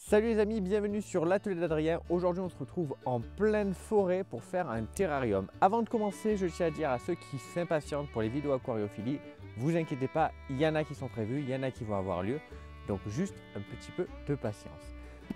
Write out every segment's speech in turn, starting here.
Salut les amis, bienvenue sur l'atelier d'Adrien. Aujourd'hui on se retrouve en pleine forêt pour faire un terrarium. Avant de commencer, je tiens à dire à ceux qui s'impatientent pour les vidéos aquariophilie, vous inquiétez pas, il y en a qui sont prévues, il y en a qui vont avoir lieu. Donc juste un petit peu de patience.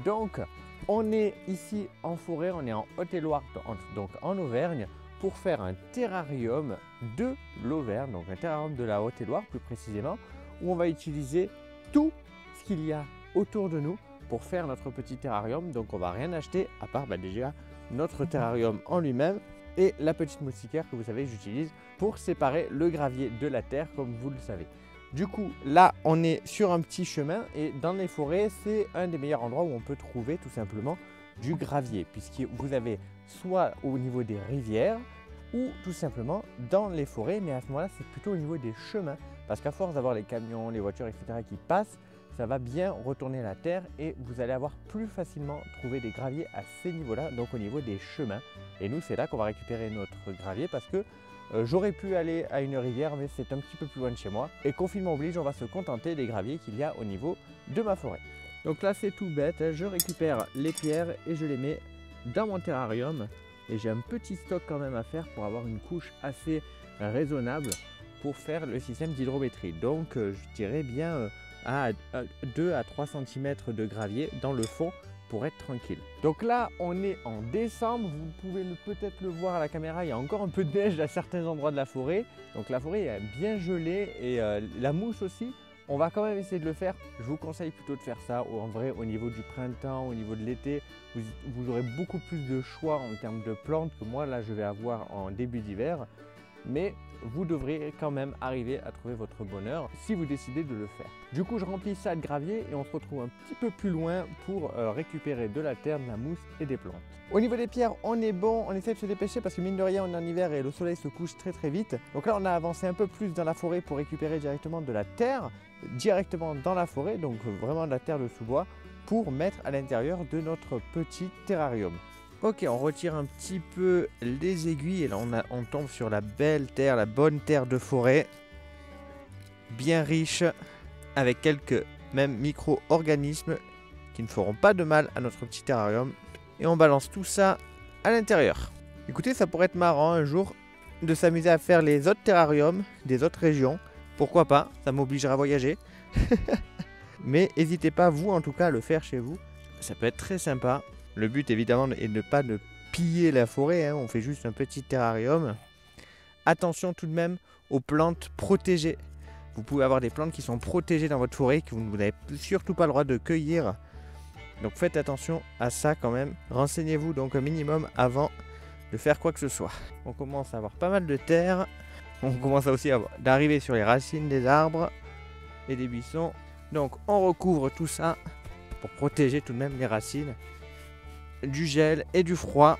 Donc on est ici en forêt, on est en Haute-et-Loire, donc en Auvergne, pour faire un terrarium de l'Auvergne, donc un terrarium de la Haute-et-Loire plus précisément, où on va utiliser tout ce qu'il y a autour de nous pour faire notre petit terrarium. Donc on va rien acheter à part déjà notre terrarium en lui-même et la petite moustiquaire que vous savez j'utilise pour séparer le gravier de la terre comme vous le savez. Du coup là on est sur un petit chemin et dans les forêts c'est un des meilleurs endroits où on peut trouver tout simplement du gravier, puisque vous avez soit au niveau des rivières ou tout simplement dans les forêts, mais à ce moment-là c'est plutôt au niveau des chemins, parce qu'à force d'avoir les camions, les voitures etc. qui passent, ça va bien retourner la terre et vous allez avoir plus facilement trouvé des graviers à ces niveaux-là, donc au niveau des chemins. Et nous, c'est là qu'on va récupérer notre gravier parce que j'aurais pu aller à une rivière, mais c'est un petit peu plus loin de chez moi. Et confinement oblige, on va se contenter des graviers qu'il y a au niveau de ma forêt. Donc là, c'est tout bête, hein. Je récupère les pierres et je les mets dans mon terrarium. Et j'ai un petit stock quand même à faire pour avoir une couche assez raisonnable pour faire le système d'hydrométrie. Donc, je dirais bien à 2 à 3 cm de gravier dans le fond pour être tranquille. Donc là on est en décembre, vous pouvez peut-être le voir à la caméra, il y a encore un peu de neige à certains endroits de la forêt. Donc la forêt est bien gelée et la mousse aussi. On va quand même essayer de le faire. Je vous conseille plutôt de faire ça en vrai au niveau du printemps, au niveau de l'été. Vous aurez beaucoup plus de choix en termes de plantes que moi là je vais avoir en début d'hiver. Mais vous devrez quand même arriver à trouver votre bonheur si vous décidez de le faire. Du coup, je remplis ça de gravier et on se retrouve un petit peu plus loin pour récupérer de la terre, de la mousse et des plantes. Au niveau des pierres, on est bon, on essaie de se dépêcher parce que mine de rien, on est en hiver et le soleil se couche très vite. Donc là, on a avancé un peu plus dans la forêt pour récupérer directement de la terre, directement dans la forêt, donc vraiment de la terre de sous-bois, pour mettre à l'intérieur de notre petit terrarium. Ok, on retire un petit peu les aiguilles et là on tombe sur la belle terre, la bonne terre de forêt, bien riche, avec quelques même micro-organismes qui ne feront pas de mal à notre petit terrarium. Et on balance tout ça à l'intérieur. Écoutez, ça pourrait être marrant un jour de s'amuser à faire les autres terrariums des autres régions. Pourquoi pas, ça m'obligera à voyager. Mais n'hésitez pas, vous en tout cas, à le faire chez vous. Ça peut être très sympa. Le but évidemment est de ne pas piller la forêt, hein. On fait juste un petit terrarium. Attention tout de même aux plantes protégées. Vous pouvez avoir des plantes qui sont protégées dans votre forêt, que vous n'avez surtout pas le droit de cueillir. Donc faites attention à ça quand même. Renseignez-vous donc un minimum avant de faire quoi que ce soit. On commence à avoir pas mal de terre. On commence aussi à d'arriver sur les racines des arbres et des buissons. Donc on recouvre tout ça pour protéger tout de même les racines du gel et du froid,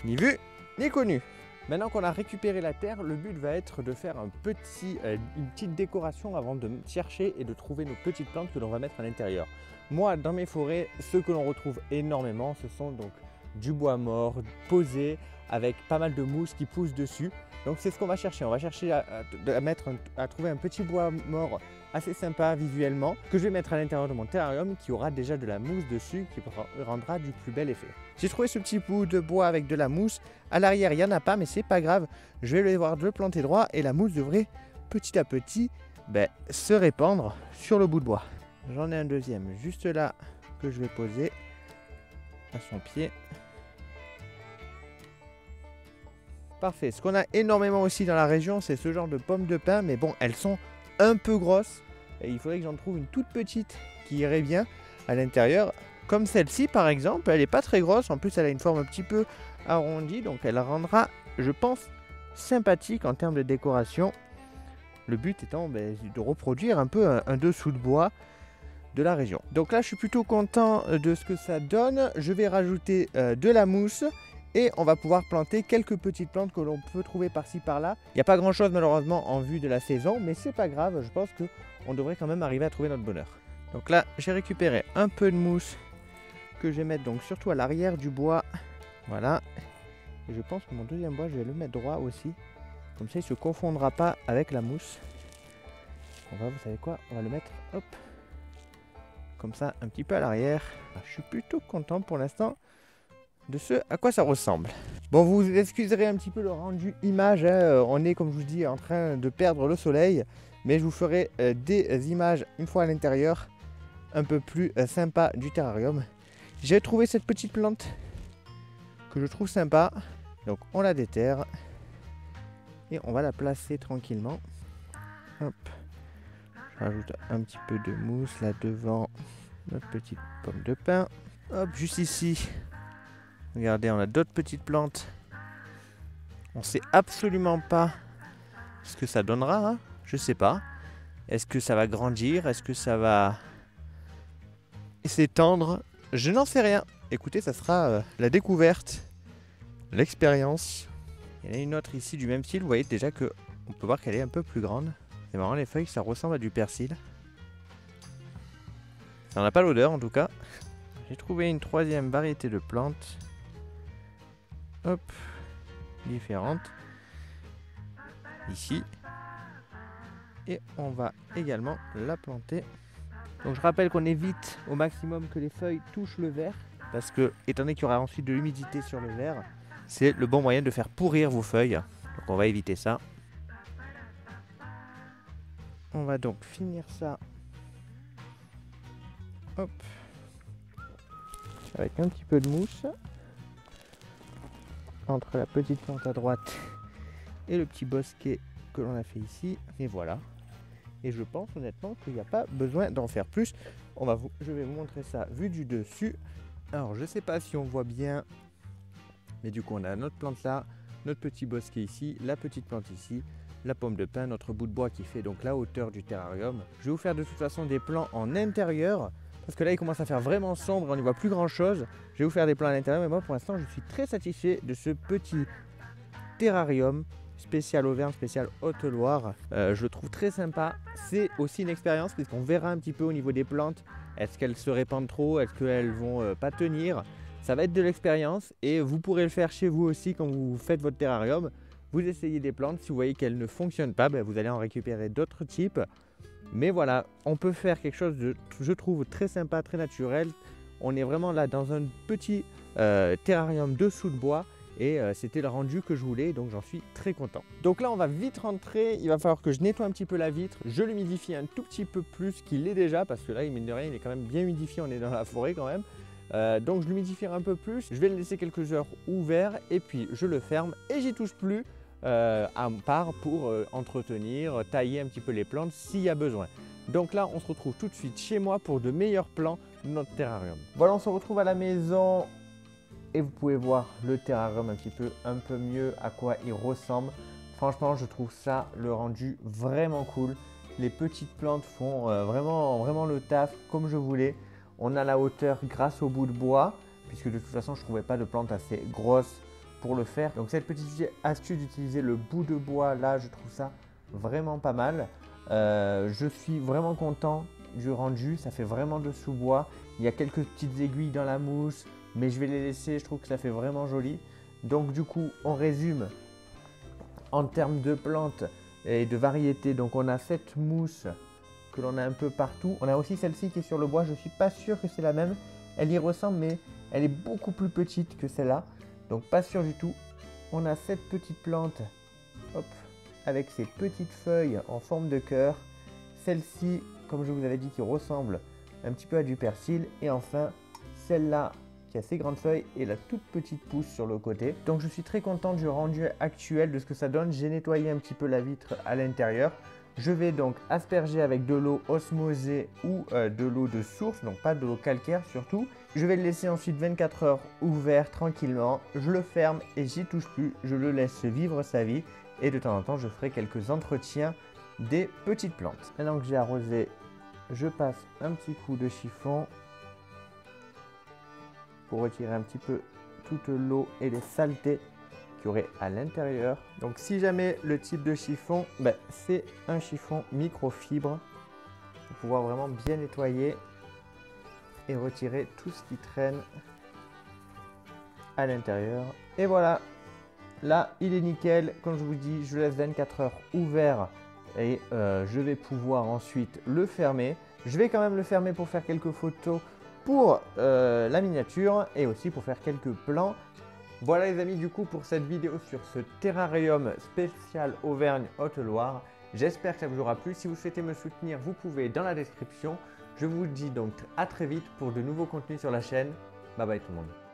ni vu ni connu. Maintenant qu'on a récupéré la terre, le but va être de faire une petite décoration avant de chercher et de trouver nos petites plantes que l'on va mettre à l'intérieur. Moi, dans mes forêts, ce que l'on retrouve énormément, ce sont donc du bois mort posé avec pas mal de mousse qui pousse dessus. Donc c'est ce qu'on va chercher. On va chercher à trouver un petit bois mort assez sympa visuellement que je vais mettre à l'intérieur de mon terrarium qui aura déjà de la mousse dessus qui rendra du plus bel effet. J'ai trouvé ce petit bout de bois avec de la mousse. À l'arrière, il n'y en a pas, mais c'est pas grave. Je vais devoir le planter droit et la mousse devrait petit à petit se répandre sur le bout de bois. J'en ai un deuxième juste là que je vais poser à son pied. Parfait. Ce qu'on a énormément aussi dans la région, c'est ce genre de pommes de pin, mais bon, elles sont un peu grosses et il faudrait que j'en trouve une toute petite qui irait bien à l'intérieur, comme celle-ci par exemple. Elle n'est pas très grosse, en plus elle a une forme un petit peu arrondie, donc elle rendra, je pense, sympathique en termes de décoration. Le but étant de reproduire un peu un dessous de bois de la région. Donc là je suis plutôt content de ce que ça donne. Je vais rajouter de la mousse et on va pouvoir planter quelques petites plantes que l'on peut trouver par-ci par-là. Il n'y a pas grand chose malheureusement en vue de la saison, mais c'est pas grave, je pense qu'on devrait quand même arriver à trouver notre bonheur. Donc là j'ai récupéré un peu de mousse que je vais mettre donc surtout à l'arrière du bois. Voilà. Et je pense que mon deuxième bois je vais le mettre droit aussi. Comme ça il ne se confondra pas avec la mousse. On va, vous savez quoi, on va le mettre hop comme ça un petit peu à l'arrière. Je suis plutôt content pour l'instant de ce à quoi ça ressemble. Bon, vous excuserez un petit peu le rendu image, hein. On est, comme je vous dis, en train de perdre le soleil, mais je vous ferai des images une fois à l'intérieur un peu plus sympa du terrarium. J'ai trouvé cette petite plante que je trouve sympa, donc on la déterre et on va la placer tranquillement. Hop. Je rajoute un petit peu de mousse là devant notre petite pomme de pin. Hop, juste ici. Regardez, on a d'autres petites plantes. On sait absolument pas ce que ça donnera, hein. Je sais pas. Est-ce que ça va grandir? Est-ce que ça va s'étendre? Je n'en sais rien. Écoutez, ça sera la découverte, l'expérience. Il y en a une autre ici du même style. Vous voyez déjà que on peut voir qu'elle est un peu plus grande. C'est marrant, les feuilles, ça ressemble à du persil. Ça n'a pas l'odeur en tout cas. J'ai trouvé une troisième variété de plantes. Hop, différentes. Ici. Et on va également la planter. Donc je rappelle qu'on évite au maximum que les feuilles touchent le verre. Parce que, étant donné qu'il y aura ensuite de l'humidité sur le verre, c'est le bon moyen de faire pourrir vos feuilles. Donc on va éviter ça. On va donc finir ça. Hop. Avec un petit peu de mousse. Entre la petite plante à droite et le petit bosquet que l'on a fait ici. Et voilà. Et je pense honnêtement qu'il n'y a pas besoin d'en faire plus. Je vais vous montrer ça vu du dessus. Alors je sais pas si on voit bien. Mais du coup on a notre plante là. Notre petit bosquet ici. La petite plante ici. La pomme de pin. Notre bout de bois qui fait donc la hauteur du terrarium. Je vais vous faire de toute façon des plans en intérieur. Parce que là il commence à faire vraiment sombre. On n'y voit plus grand chose. Je vais vous faire des plans à l'intérieur. Mais moi pour l'instant je suis très satisfait de ce petit terrarium. Spécial Auvergne, spécial Haute-Loire. Je le trouve très sympa. C'est aussi une expérience puisqu'on verra un petit peu au niveau des plantes. Est-ce qu'elles se répandent trop? Est-ce qu'elles vont pas tenir? Ça va être de l'expérience et vous pourrez le faire chez vous aussi quand vous faites votre terrarium. Vous essayez des plantes. Si vous voyez qu'elles ne fonctionnent pas, vous allez en récupérer d'autres types. Mais voilà, on peut faire quelque chose de, je trouve, très sympa, très naturel. On est vraiment là dans un petit terrarium dessous de bois. Et c'était le rendu que je voulais, donc j'en suis très content. Donc là on va vite rentrer, il va falloir que je nettoie un petit peu la vitre. Je l'humidifie un tout petit peu plus qu'il l'est déjà, parce que là, mine de rien, il est quand même bien humidifié, on est dans la forêt quand même. Donc je l'humidifierai un peu plus, je vais le laisser quelques heures ouvert, et puis je le ferme, et j'y touche plus, à part pour entretenir, tailler un petit peu les plantes s'il y a besoin. Donc là on se retrouve tout de suite chez moi pour de meilleurs plans de notre terrarium. Voilà, on se retrouve à la maison. Et vous pouvez voir le terrarium un peu mieux à quoi il ressemble. Franchement, je trouve ça, le rendu vraiment cool. Les petites plantes font vraiment le taf comme je voulais. On a la hauteur grâce au bout de bois, puisque de toute façon, je ne trouvais pas de plante assez grosse pour le faire. Donc cette petite astuce d'utiliser le bout de bois, là, je trouve ça vraiment pas mal. Je suis vraiment content du rendu. Ça fait vraiment de sous-bois. Il y a quelques petites aiguilles dans la mousse. Mais je vais les laisser, je trouve que ça fait vraiment joli. Donc du coup, on résume en termes de plantes et de variétés. Donc on a cette mousse que l'on a un peu partout. On a aussi celle-ci qui est sur le bois. Je ne suis pas sûr que c'est la même. Elle y ressemble, mais elle est beaucoup plus petite que celle-là. Donc pas sûr du tout. On a cette petite plante, hop, avec ses petites feuilles en forme de cœur. Celle-ci, comme je vous avais dit, qui ressemble un petit peu à du persil. Et enfin, celle-là, qui a ses grandes feuilles et la toute petite pousse sur le côté. Donc je suis très content du rendu actuel, de ce que ça donne. J'ai nettoyé un petit peu la vitre à l'intérieur. Je vais donc asperger avec de l'eau osmosée ou de l'eau de source, donc pas de l'eau calcaire surtout. Je vais le laisser ensuite 24 heures ouvert tranquillement. Je le ferme et j'y touche plus. Je le laisse vivre sa vie et de temps en temps je ferai quelques entretiens des petites plantes. Maintenant que j'ai arrosé, je passe un petit coup de chiffon pour retirer un petit peu toute l'eau et les saletés qu'il y aurait à l'intérieur. Donc si jamais le type de chiffon, c'est un chiffon microfibre pour pouvoir vraiment bien nettoyer et retirer tout ce qui traîne à l'intérieur. Et voilà, là il est nickel. Comme je vous dis, je laisse 24 heures ouvert et je vais pouvoir ensuite le fermer. Je vais quand même le fermer pour faire quelques photos pour la miniature et aussi pour faire quelques plans. Voilà les amis, du coup pour cette vidéo sur ce terrarium spécial Auvergne-Haute-Loire. J'espère que ça vous aura plu. Si vous souhaitez me soutenir, vous pouvez dans la description. Je vous dis donc à très vite pour de nouveaux contenus sur la chaîne. Bye bye tout le monde.